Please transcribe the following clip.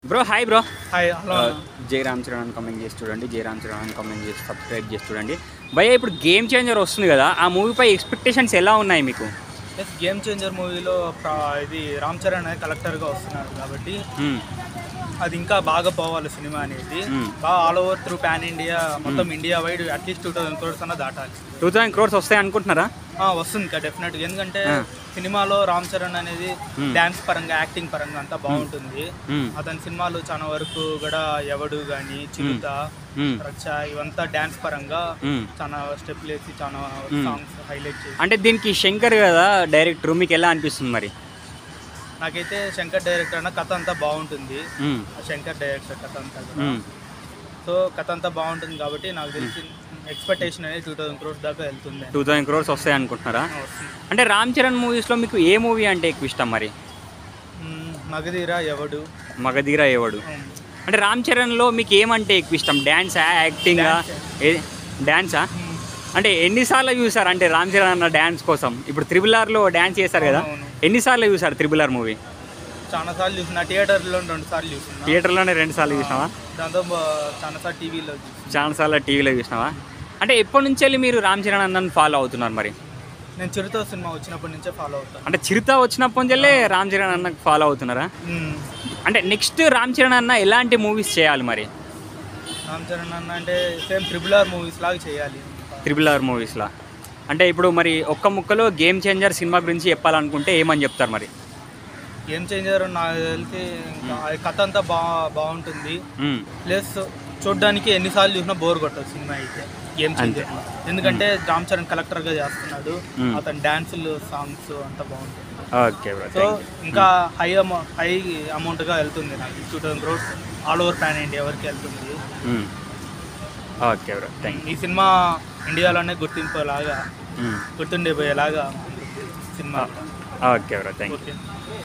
Bro hi bro. Hi hello జై రామ్ చరణ్ అని comment చేసి చూడండి, జై రామ్ చరణ్ అని కామెంట్ చేసి సబ్స్క్రైబ్ చేసి చూడండి. భయ్య ఇప్పుడు గేమ్ చేంజర్ వస్తుంది కదా, ఆ మూవీపై ఎక్స్పెక్టేషన్స్ ఎలా ఉన్నాయి మీకు? గేమ్ చేంజర్ మూవీలో ఇది రామ్ చరణ్ అనేది కలెక్టర్గా వస్తున్నాడు కాబట్టి అది ఇంకా బాగా పోవాలి సినిమా అనేది. బాగా all over through pan India, మొత్తం ఇండియా వైడ్ అట్లీస్ట్ 2000 crores అన్న దాటాలి. 2000 crores వస్తాయి అనుకుంటున్నారా? వస్తుంది ఇంకా డెఫినెట్గా, ఎందుకంటే సినిమాలో రామ్ చరణ్ అనేది డాన్స్ పరంగా, యాక్టింగ్ పరంగా అంతా బాగుంటుంది. అతని సినిమాలు చాలా వరకు కూడా ఎవడు కానీ, చిరుత, రచ్చ ఇవంతా డాన్స్ పరంగా చాలా స్టెప్లు వేసి చాలా సాంగ్స్ హైలైట్ చేసి. అంటే దీనికి శంకర్ కదా డైరెక్టర్, మీకు ఎలా అనిపిస్తుంది మరి? నాకైతే శంకర్ డైరెక్టర్ అన్న కథ అంతా బాగుంటుంది. శంకర్ డైరెక్టర్ కథ అంతా కూడా, సో కథ అంతా బాగుంటుంది కాబట్టి నాకు తెలిసి ఎక్స్పెక్టేషన్ అనేది 2000 crores దాకా వెళ్తుంది. 2000 crores వస్తాయి అనుకుంటున్నారా? అంటే రామ్ చరణ్ మూవీస్లో మీకు ఏ మూవీ అంటే ఎక్కువ ఇష్టం మరి? మగధీరా, ఎవడు. మగధీరా, ఎవడు. అంటే రామ్ చరణ్లో మీకు ఏమంటే ఎక్కువ ఇష్టం? డ్యాన్సా, యాక్టింగా? డ్యాన్సా? అంటే ఎన్నిసార్లు చూసారు అంటే రామ్ చరణ్ అన్న డ్యాన్స్ కోసం? ఇప్పుడు RRRలో డ్యాన్స్ చేశారు కదా, ఎన్నిసార్లు చూసారు RRR మూవీ? చాలా సార్లు చూసిన, థియేటర్లో 2 సార్లు చూసిన. థియేటర్లోనే 2 సార్లు చూసినావా? దాంతో చాలా సార్లు టీవీలో టీవీలో చూసినావా? అంటే ఎప్పటి నుంచి వెళ్ళి మీరు రామ్ చరణ్ అన్నని ఫాలో అవుతున్నారు మరి? నేను చిరుత సినిమా వచ్చినప్పటి నుంచే ఫాలో అవుతాను. అంటే చిరుత వచ్చినప్పటి నుంచే రామ్ చరణ్ అన్నకు ఫాలో అవుతున్నారా? అంటే నెక్స్ట్ రామ్ చరణ్ అన్న ఎలాంటి మూవీస్ చేయాలి మరి? రామ్ చరణ్ అన్న అంటే సేమ్ RRR మూవీస్ లాగా చేయాలి. RRR మూవీస్లా అంటే ఇప్పుడు మరి ఒక్క ముక్కలో గేమ్ చేంజర్ సినిమా గురించి చెప్పాలనుకుంటే ఏమని చెప్తారు మరి? గేమ్ చేంజర్ నాకు తెలిసి కథ అంతా బాగుంటుంది. ప్లస్ చూడడానికి ఎన్నిసార్లు చూసినా బోర్ కొట్టదు సినిమా అయితే గేమ్ చేంజర్, ఎందుకంటే రామ్ చరణ్ కలెక్టర్గా చేస్తున్నాడు. అతని డాన్సులు, సాంగ్స్ అంతా బాగుంటుంది. ఓకే బ్రో, సో ఇంకా హై అమౌంట్గా వెళ్తుంది. నాకు 2000 crores all over pan India వరకు వెళ్తుంది. Okay bro, thank you. ఈ సినిమా ఇండియాలోనే గుర్తుండిపోయేలాగా ఉంటుంది cinema. Okay bro, thank you. Okay.